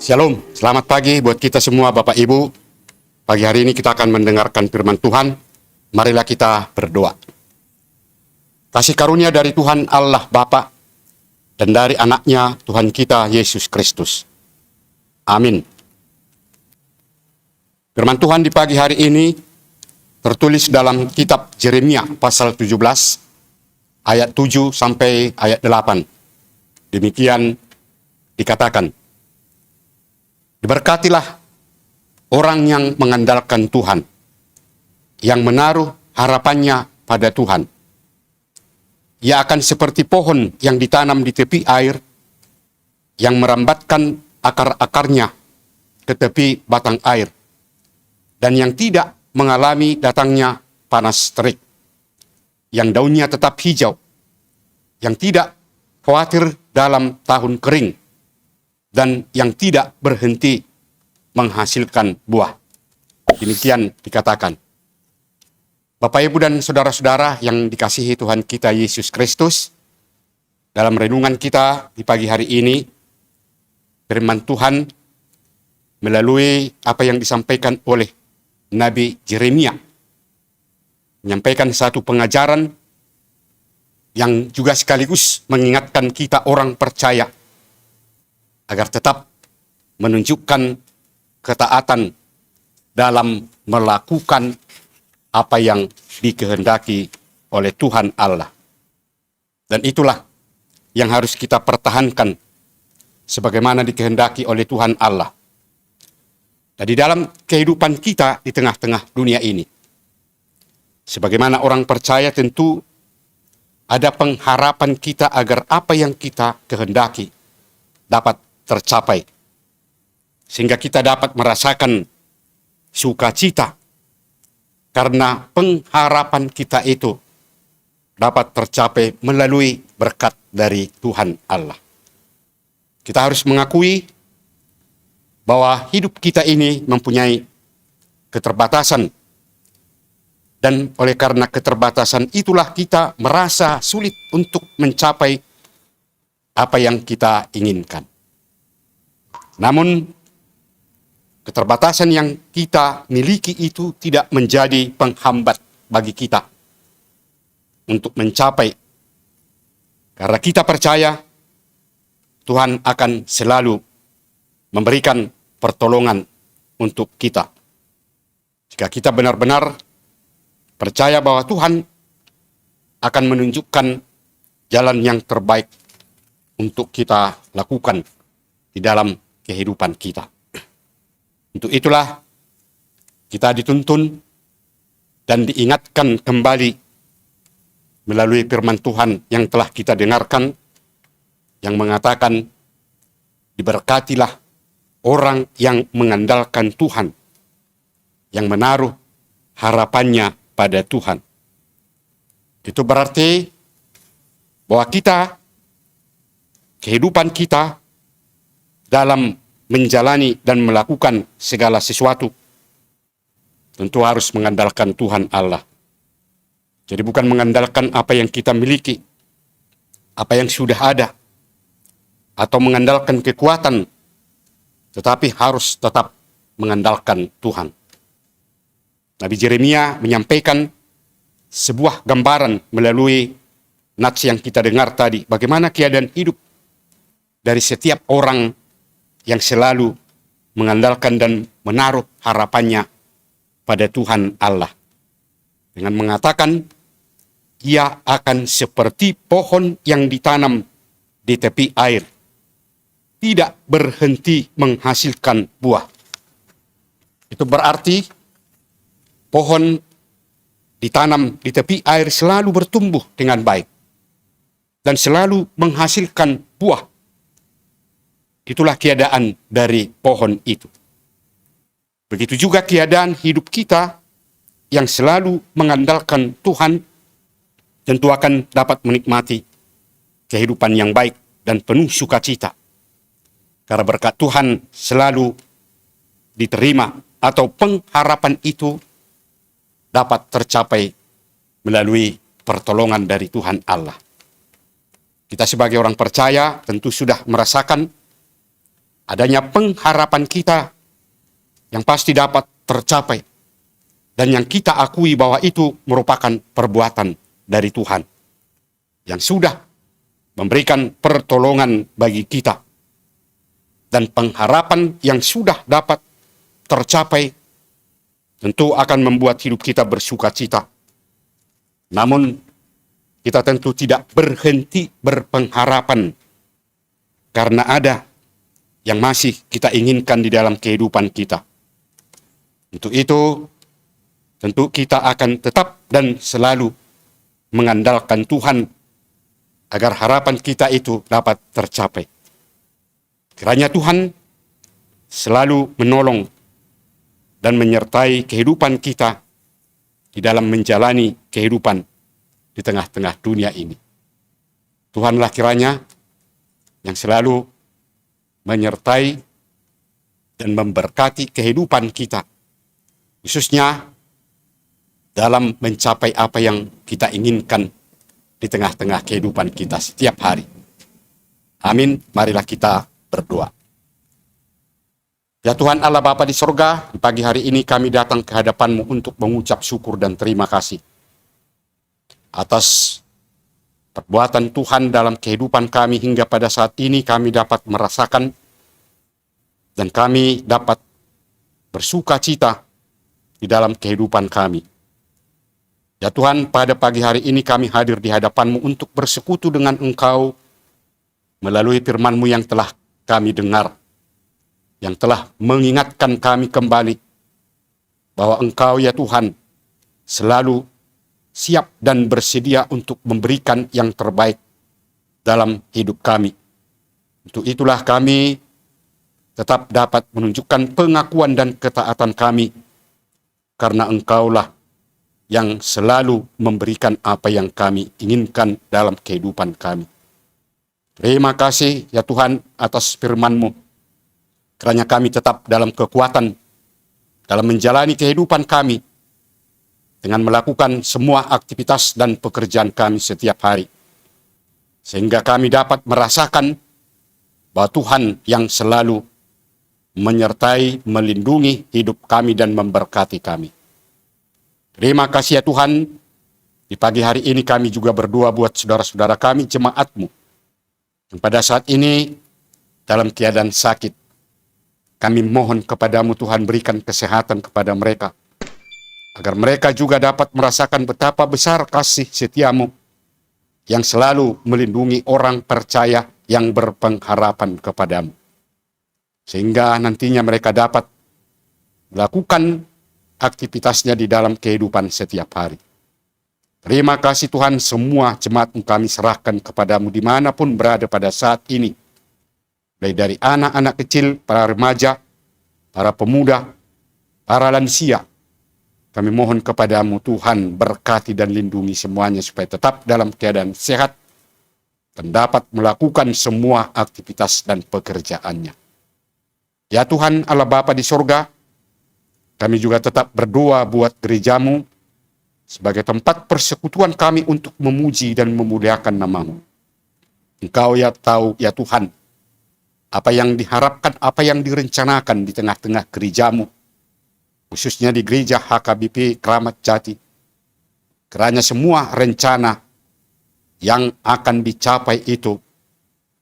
Shalom, selamat pagi buat kita semua Bapak Ibu. Pagi hari ini kita akan mendengarkan firman Tuhan. Marilah kita berdoa. Kasih karunia dari Tuhan Allah Bapa dan dari anaknya Tuhan kita Yesus Kristus. Amin. Firman Tuhan di pagi hari ini tertulis dalam kitab Yeremia pasal 17 ayat 7 sampai ayat 8. Demikian dikatakan. Diberkatilah orang yang mengandalkan Tuhan, yang menaruh harapannya pada Tuhan. Ia akan seperti pohon yang ditanam di tepi air, yang merambatkan akar-akarnya ke tepi batang air, dan yang tidak mengalami datangnya panas terik, yang daunnya tetap hijau, yang tidak khawatir dalam tahun kering, dan yang tidak berhenti menghasilkan buah. Demikian dikatakan. Bapak, Ibu, dan saudara-saudara yang dikasihi Tuhan kita Yesus Kristus, dalam renungan kita di pagi hari ini, firman Tuhan melalui apa yang disampaikan oleh Nabi Yeremia, menyampaikan satu pengajaran yang juga sekaligus mengingatkan kita orang percaya agar tetap menunjukkan ketaatan dalam melakukan apa yang dikehendaki oleh Tuhan Allah. Dan itulah yang harus kita pertahankan sebagaimana dikehendaki oleh Tuhan Allah. Dan di dalam kehidupan kita di tengah-tengah dunia ini, sebagaimana orang percaya tentu ada pengharapan kita agar apa yang kita kehendaki dapat tercapai, sehingga kita dapat merasakan sukacita karena pengharapan kita itu dapat tercapai melalui berkat dari Tuhan Allah. Kita harus mengakui bahwa hidup kita ini mempunyai keterbatasan, dan oleh karena keterbatasan itulah kita merasa sulit untuk mencapai apa yang kita inginkan. Namun, keterbatasan yang kita miliki itu tidak menjadi penghambat bagi kita untuk mencapai. Karena kita percaya Tuhan akan selalu memberikan pertolongan untuk kita. Jika kita benar-benar percaya bahwa Tuhan akan menunjukkan jalan yang terbaik untuk kita lakukan di dalam kehidupan kita. Untuk itulah kita dituntun dan diingatkan kembali melalui firman Tuhan yang telah kita dengarkan, yang mengatakan, diberkatilah orang yang mengandalkan Tuhan, yang menaruh harapannya pada Tuhan. Itu berarti bahwa kehidupan kita dalam menjalani dan melakukan segala sesuatu tentu harus mengandalkan Tuhan Allah. Jadi bukan mengandalkan apa yang kita miliki, apa yang sudah ada, atau mengandalkan kekuatan, tetapi harus tetap mengandalkan Tuhan. Nabi Yeremia menyampaikan sebuah gambaran melalui nats yang kita dengar tadi, bagaimana keadaan hidup dari setiap orang yang selalu mengandalkan dan menaruh harapannya pada Tuhan Allah. Dengan mengatakan, ia akan seperti pohon yang ditanam di tepi air, tidak berhenti menghasilkan buah. Itu berarti pohon ditanam di tepi air selalu bertumbuh dengan baik dan selalu menghasilkan buah. Itulah keadaan dari pohon itu. Begitu juga keadaan hidup kita yang selalu mengandalkan Tuhan, tentu akan dapat menikmati kehidupan yang baik dan penuh sukacita. Karena berkat Tuhan selalu diterima, atau pengharapan itu dapat tercapai melalui pertolongan dari Tuhan Allah. Kita sebagai orang percaya tentu sudah merasakan adanya pengharapan kita yang pasti dapat tercapai dan yang kita akui bahwa itu merupakan perbuatan dari Tuhan yang sudah memberikan pertolongan bagi kita, dan pengharapan yang sudah dapat tercapai tentu akan membuat hidup kita bersuka cita. Namun kita tentu tidak berhenti berpengharapan karena ada yang masih kita inginkan di dalam kehidupan kita. Untuk itu tentu kita akan tetap dan selalu mengandalkan Tuhan agar harapan kita itu dapat tercapai. Kiranya Tuhan selalu menolong dan menyertai kehidupan kita di dalam menjalani kehidupan di tengah-tengah dunia ini. Tuhanlah kiranya yang selalu menyertai dan memberkati kehidupan kita, khususnya dalam mencapai apa yang kita inginkan di tengah-tengah kehidupan kita setiap hari. Amin. Marilah kita berdoa. Ya Tuhan Allah Bapa di sorga, di pagi hari ini kami datang ke hadapan-Mu untuk mengucap syukur dan terima kasih atas perbuatan Tuhan dalam kehidupan kami hingga pada saat ini kami dapat merasakan dan kami dapat bersuka cita di dalam kehidupan kami. Ya Tuhan, pada pagi hari ini kami hadir di hadapan-Mu untuk bersekutu dengan Engkau melalui firman-Mu yang telah kami dengar, yang telah mengingatkan kami kembali bahwa Engkau ya Tuhan selalu siap dan bersedia untuk memberikan yang terbaik dalam hidup kami. Untuk itulah kami tetap dapat menunjukkan pengakuan dan ketaatan kami karena Engkaulah yang selalu memberikan apa yang kami inginkan dalam kehidupan kami. Terima kasih ya Tuhan atas firman-Mu. Kiranya kami tetap dalam kekuatan dalam menjalani kehidupan kami dengan melakukan semua aktivitas dan pekerjaan kami setiap hari. Sehingga kami dapat merasakan bahwa Tuhan yang selalu menyertai, melindungi hidup kami dan memberkati kami. Terima kasih ya Tuhan, di pagi hari ini kami juga berdoa buat saudara-saudara kami, jemaat-Mu, yang pada saat ini dalam keadaan sakit. Kami mohon kepada-Mu Tuhan, berikan kesehatan kepada mereka, agar mereka juga dapat merasakan betapa besar kasih setia-Mu, yang selalu melindungi orang percaya yang berpengharapan kepada-Mu. Sehingga nantinya mereka dapat melakukan aktivitasnya di dalam kehidupan setiap hari. Terima kasih Tuhan, semua jemaat-Mu kami serahkan kepada-Mu dimanapun berada pada saat ini. Mulai dari anak-anak kecil, para remaja, para pemuda, para lansia. Kami mohon kepada-Mu Tuhan, berkati dan lindungi semuanya supaya tetap dalam keadaan sehat dan dapat melakukan semua aktivitas dan pekerjaannya. Ya Tuhan Allah Bapa di sorga, kami juga tetap berdoa buat gereja-Mu sebagai tempat persekutuan kami untuk memuji dan memuliakan nama-Mu. Engkau ya tahu ya Tuhan, apa yang diharapkan, apa yang direncanakan di tengah-tengah gereja-Mu, khususnya di gereja HKBP Kramat Jati. Kiranya semua rencana yang akan dicapai itu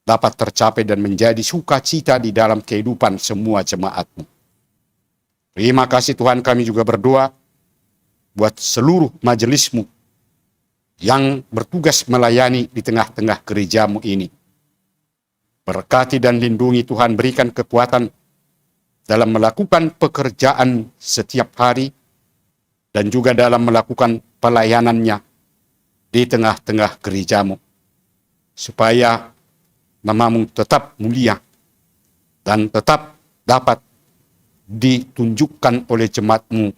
dapat tercapai dan menjadi sukacita di dalam kehidupan semua jemaat-Mu. Terima kasih Tuhan, kami juga berdoa buat seluruh majelis-Mu yang bertugas melayani di tengah-tengah gereja-Mu ini. Berkati dan lindungi Tuhan, berikan kekuatan dalam melakukan pekerjaan setiap hari dan juga dalam melakukan pelayanannya di tengah-tengah gereja-Mu, supaya nama-Mu tetap mulia dan tetap dapat ditunjukkan oleh jemaat-Mu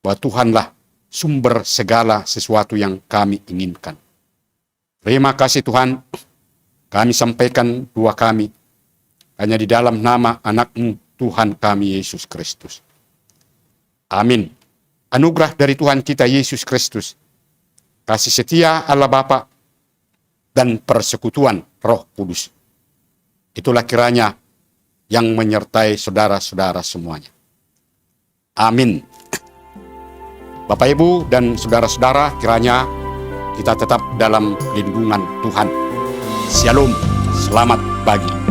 bahwa Tuhanlah sumber segala sesuatu yang kami inginkan. Terima kasih Tuhan, kami sampaikan doa kami hanya di dalam nama anak-Mu Tuhan kami Yesus Kristus. Amin. Anugerah dari Tuhan kita Yesus Kristus, kasih setia Allah Bapa, dan persekutuan Roh Kudus, itulah kiranya yang menyertai saudara-saudara semuanya. Amin. Bapak, Ibu, dan saudara-saudara, kiranya kita tetap dalam lindungan Tuhan. Shalom, selamat pagi.